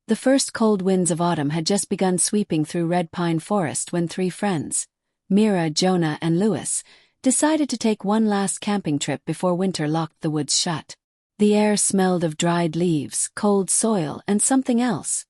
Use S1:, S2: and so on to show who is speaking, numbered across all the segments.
S1: The first cold winds of autumn had just begun sweeping through Red Pine Forest when three friends, Mira, Jonah, and Lewis, decided to take one last camping trip before winter locked the woods shut. The air smelled of dried leaves, cold soil, and something else.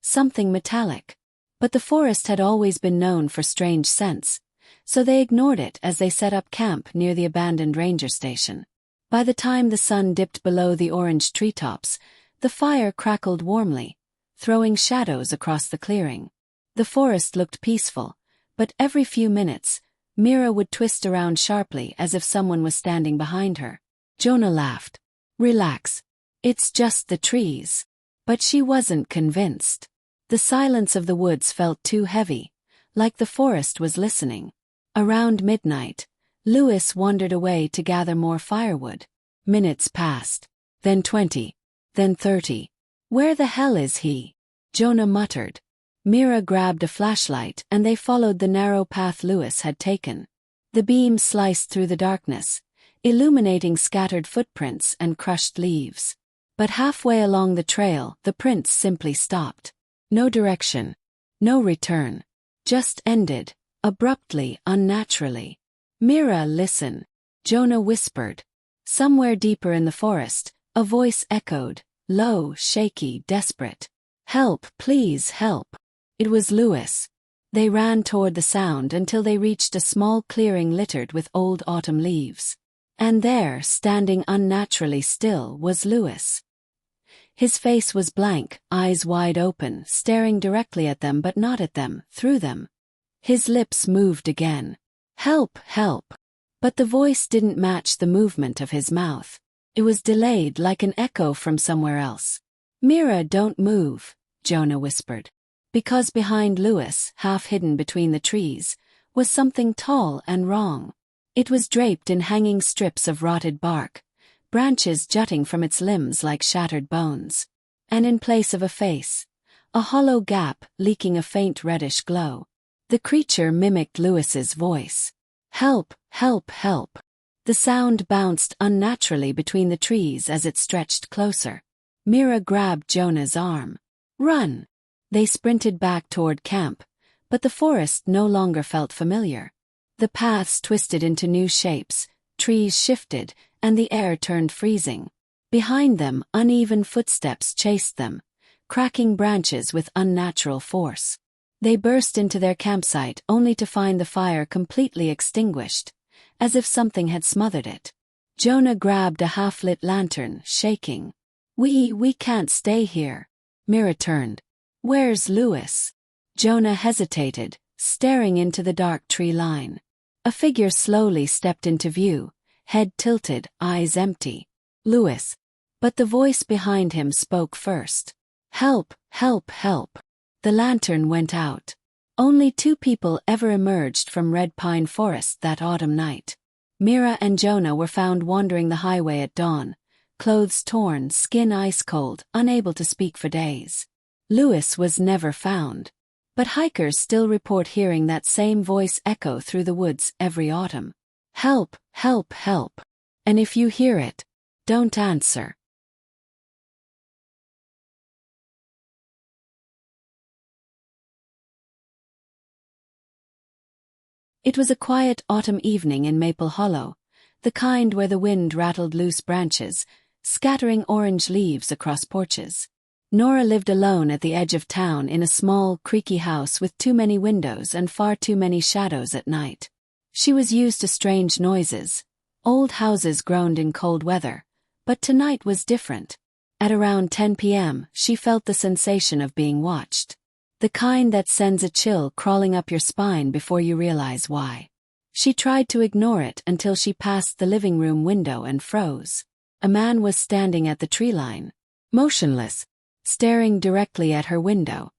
S1: Something metallic. But the forest had always been known for strange scents, so they ignored it as they set up camp near the abandoned ranger station. By the time the sun dipped below the orange treetops, the fire crackled warmly, throwing shadows across the clearing. The forest looked peaceful, but every few minutes, Mira would twist around sharply as if someone was standing behind her. Jonah laughed. "Relax. It's just the trees." But she wasn't convinced. The silence of the woods felt too heavy, like the forest was listening. Around midnight, Lewis wandered away to gather more firewood. Minutes passed, then 20, then 30. "Where the hell is he?" Jonah muttered. Mira grabbed a flashlight and they followed the narrow path Lewis had taken. The beam sliced through the darkness, illuminating scattered footprints and crushed leaves. But halfway along the trail, the prints simply stopped. No direction. No return. Just ended, abruptly, unnaturally. "Mira, listen," Jonah whispered. Somewhere deeper in the forest, a voice echoed, low, shaky, desperate. "Help, please help." It was Lewis. They ran toward the sound until they reached a small clearing littered with old autumn leaves. And there, standing unnaturally still, was Lewis. His face was blank, eyes wide open, staring directly at them but not at them, through them. His lips moved again. "Help, help." But the voice didn't match the movement of his mouth. It was delayed like an echo from somewhere else. "Mira, don't move," Jonah whispered. Because behind Lewis, half hidden between the trees, was something tall and wrong. It was draped in hanging strips of rotted bark, branches jutting from its limbs like shattered bones. And in place of a face, a hollow gap leaking a faint reddish glow. The creature mimicked Lewis's voice. "Help, help, help." The sound bounced unnaturally between the trees as it stretched closer. Mira grabbed Jonah's arm. "Run!" They sprinted back toward camp, but the forest no longer felt familiar. The paths twisted into new shapes, trees shifted, and the air turned freezing. Behind them, uneven footsteps chased them, cracking branches with unnatural force. They burst into their campsite only to find the fire completely extinguished, as if something had smothered it. Jonah grabbed a half-lit lantern, shaking. We can't stay here." Mira turned. "Where's Lewis?" Jonah hesitated, staring into the dark tree line. A figure slowly stepped into view, head tilted, eyes empty. "Lewis." But the voice behind him spoke first. "Help, help, help." The lantern went out. Only two people ever emerged from Red Pine Forest that autumn night. Mira and Jonah were found wandering the highway at dawn, clothes torn, skin ice-cold, unable to speak for days. Lewis was never found. But hikers still report hearing that same voice echo through the woods every autumn. "Help, help, help." And if you hear it, don't answer. It was a quiet autumn evening in Maple Hollow, the kind where the wind rattled loose branches, scattering orange leaves across porches. Nora lived alone at the edge of town in a small, creaky house with too many windows and far too many shadows at night. She was used to strange noises. Old houses groaned in cold weather, but tonight was different. At around 10 p.m., she felt the sensation of being watched. The kind that sends a chill crawling up your spine before you realize why. She tried to ignore it until she passed the living room window and froze. A man was standing at the tree line, motionless, staring directly at her window.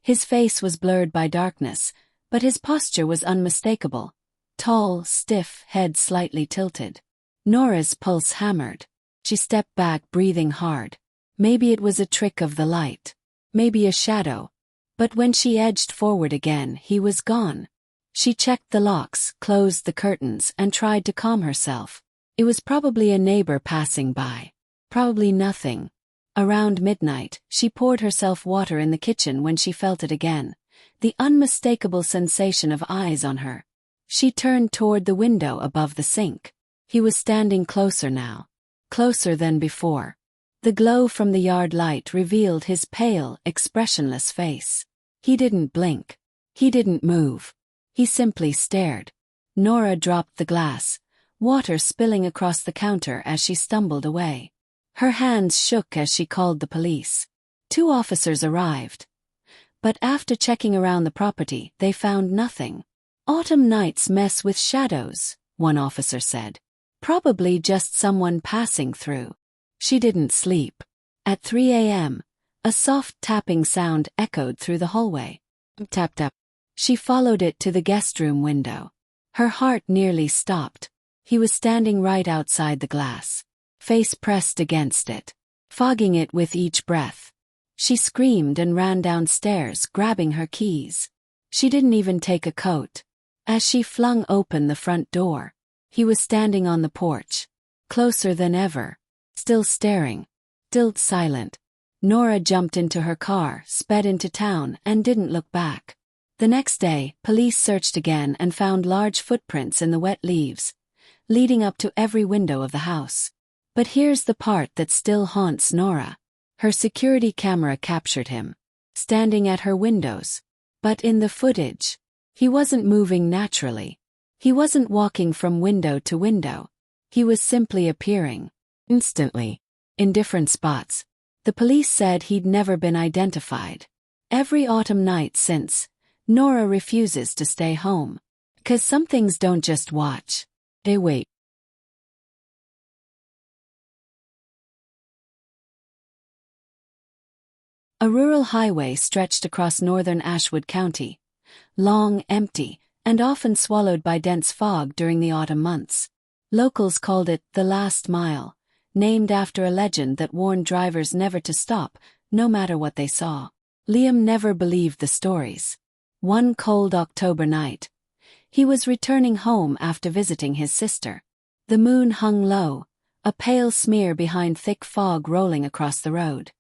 S1: His face was blurred by darkness, but his posture was unmistakable. Tall, stiff, head slightly tilted. Nora's pulse hammered. She stepped back, breathing hard. Maybe it was a trick of the light. Maybe a shadow. But when she edged forward again, he was gone. She checked the locks, closed the curtains, and tried to calm herself. It was probably a neighbor passing by. Probably nothing. Around midnight, she poured herself water in the kitchen when she felt it again, the unmistakable sensation of eyes on her. She turned toward the window above the sink. He was standing closer now. Closer than before. The glow from the yard light revealed his pale, expressionless face. He didn't blink. He didn't move. He simply stared. Nora dropped the glass, water spilling across the counter as she stumbled away. Her hands shook as she called the police. 2 officers arrived. But after checking around the property, they found nothing. Autumn nights mess with shadows, one officer said. Probably just someone passing through. She didn't sleep. At 3 a.m., a soft tapping sound echoed through the hallway. Tap tap. She followed it to the guest room window. Her heart nearly stopped. He was standing right outside the glass, face pressed against it, fogging it with each breath. She screamed and ran downstairs, grabbing her keys. She didn't even take a coat. As she flung open the front door, he was standing on the porch, closer than ever, still staring, still silent. Nora jumped into her car, sped into town, and didn't look back. The next day, police searched again and found large footprints in the wet leaves, leading up to every window of the house. But here's the part that still haunts Nora. Her security camera captured him, standing at her windows. But in the footage, he wasn't moving naturally. He wasn't walking from window to window. He was simply appearing, instantly, in different spots. The police said he'd never been identified. Every autumn night since, Nora refuses to stay home. 'Cause some things don't just watch. They wait. A rural highway stretched across northern Ashwood County. Long, empty, and often swallowed by dense fog during the autumn months. Locals called it the Last Mile, named after a legend that warned drivers never to stop, no matter what they saw. Liam never believed the stories. One cold October night, he was returning home after visiting his sister. The moon hung low, a pale smear behind thick fog rolling across the road.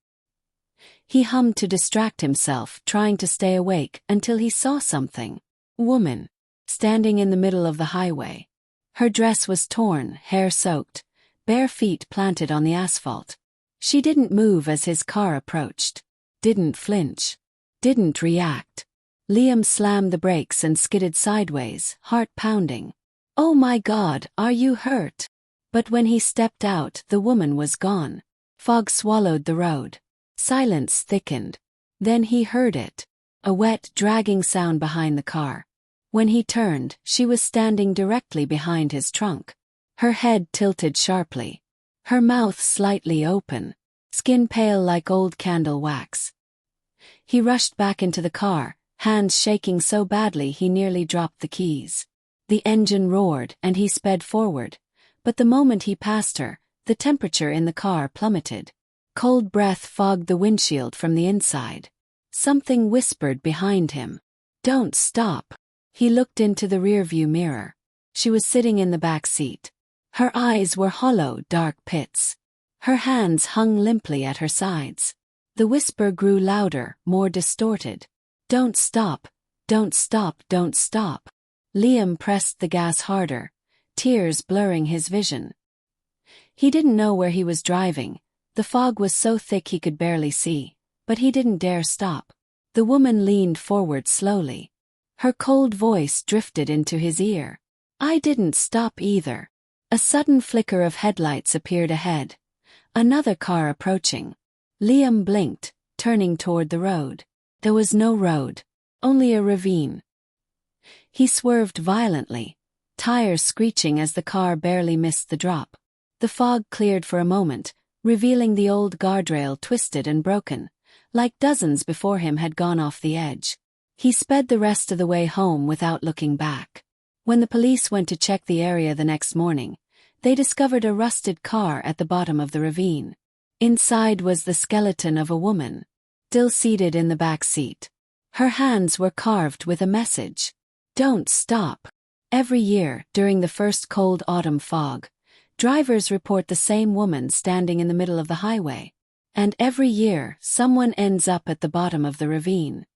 S1: He hummed to distract himself, trying to stay awake until he saw something. Woman, standing in the middle of the highway. Her dress was torn, hair soaked, bare feet planted on the asphalt. She didn't move as his car approached. Didn't flinch. Didn't react. Liam slammed the brakes and skidded sideways, heart pounding. "Oh my God, are you hurt?" But when he stepped out, the woman was gone. Fog swallowed the road. Silence thickened. Then he heard it. A wet, dragging sound behind the car. When he turned, she was standing directly behind his trunk. Her head tilted sharply. Her mouth slightly open. Skin pale like old candle wax. He rushed back into the car, hands shaking so badly he nearly dropped the keys. The engine roared and he sped forward. But the moment he passed her, the temperature in the car plummeted. Cold breath fogged the windshield from the inside. Something whispered behind him. "Don't stop." He looked into the rearview mirror. She was sitting in the back seat. Her eyes were hollow, dark pits. Her hands hung limply at her sides. The whisper grew louder, more distorted. "Don't stop, don't stop, don't stop." Liam pressed the gas harder, tears blurring his vision. He didn't know where he was driving. The fog was so thick he could barely see, but he didn't dare stop. The woman leaned forward slowly. Her cold voice drifted into his ear. "I didn't stop either." A sudden flicker of headlights appeared ahead. Another car approaching. Liam blinked, turning toward the road. There was no road, only a ravine. He swerved violently, tires screeching as the car barely missed the drop. The fog cleared for a moment, revealing the old guardrail twisted and broken, like dozens before him had gone off the edge. He sped the rest of the way home without looking back. When the police went to check the area the next morning, they discovered a rusted car at the bottom of the ravine. Inside was the skeleton of a woman, still seated in the back seat. Her hands were carved with a message. "Don't stop." Every year, during the first cold autumn fog, drivers report the same woman standing in the middle of the highway. And every year, someone ends up at the bottom of the ravine.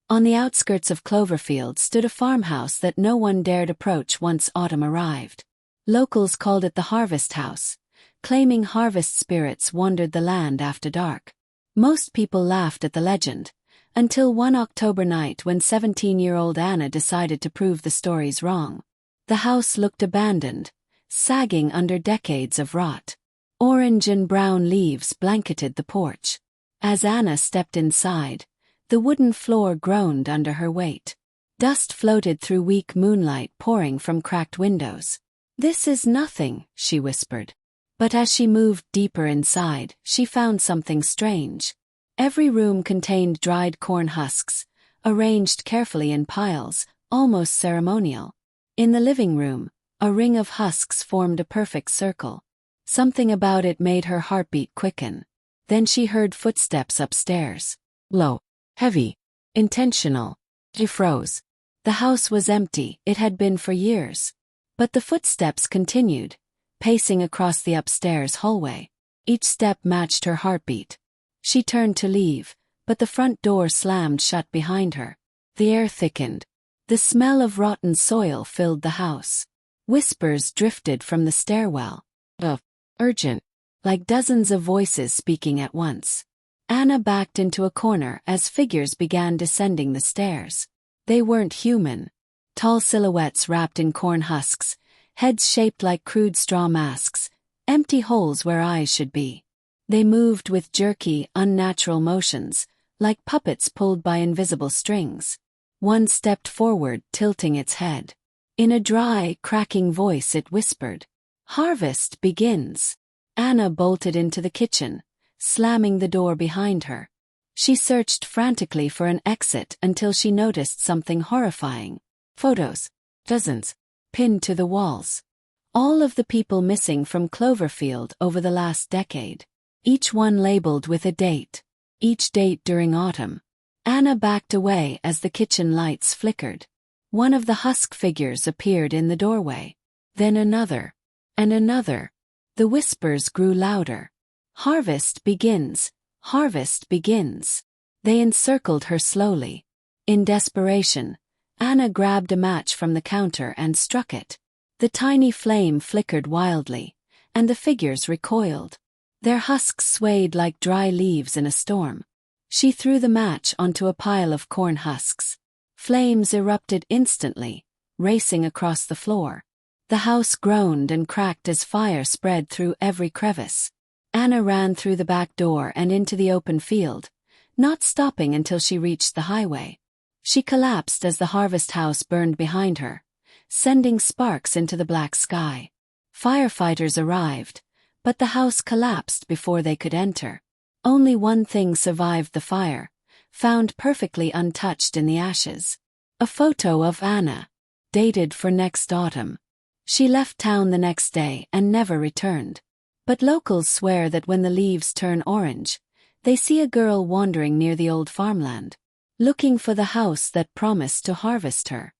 S1: On the outskirts of Cloverfield stood a farmhouse that no one dared approach once autumn arrived. Locals called it the Harvest House, claiming harvest spirits wandered the land after dark. Most people laughed at the legend, until one October night when 17-year-old Anna decided to prove the stories wrong. The house looked abandoned, sagging under decades of rot. Orange and brown leaves blanketed the porch. As Anna stepped inside, the wooden floor groaned under her weight. Dust floated through weak moonlight pouring from cracked windows. "This is nothing," she whispered. But as she moved deeper inside, she found something strange. Every room contained dried corn husks, arranged carefully in piles, almost ceremonial. In the living room, a ring of husks formed a perfect circle. Something about it made her heartbeat quicken. Then she heard footsteps upstairs. Low, heavy, intentional. She froze. The house was empty, it had been for years. But the footsteps continued, pacing across the upstairs hallway. Each step matched her heartbeat. She turned to leave, but the front door slammed shut behind her. The air thickened. The smell of rotten soil filled the house. Whispers drifted from the stairwell. Urgent. Like dozens of voices speaking at once. Anna backed into a corner as figures began descending the stairs. They weren't human. Tall silhouettes wrapped in corn husks, heads shaped like crude straw masks, empty holes where eyes should be. They moved with jerky, unnatural motions, like puppets pulled by invisible strings. One stepped forward, tilting its head. In a dry, cracking voice it whispered, "Harvest begins." Anna bolted into the kitchen, slamming the door behind her. She searched frantically for an exit until she noticed something horrifying. Photos, dozens, pinned to the walls. All of the people missing from Cloverfield over the last decade. Each one labeled with a date. Each date during autumn. Anna backed away as the kitchen lights flickered. One of the husk figures appeared in the doorway. Then another. And another. The whispers grew louder. "Harvest begins. Harvest begins." They encircled her slowly. In desperation, Anna grabbed a match from the counter and struck it. The tiny flame flickered wildly, and the figures recoiled. Their husks swayed like dry leaves in a storm. She threw the match onto a pile of corn husks. Flames erupted instantly, racing across the floor. The house groaned and cracked as fire spread through every crevice. Anna ran through the back door and into the open field, not stopping until she reached the highway. She collapsed as the harvest house burned behind her, sending sparks into the black sky. Firefighters arrived, but the house collapsed before they could enter. Only one thing survived the fire, found perfectly untouched in the ashes. A photo of Anna, dated for next autumn. She left town the next day and never returned. But locals swear that when the leaves turn orange, they see a girl wandering near the old farmland, looking for the house that promised to harvest her.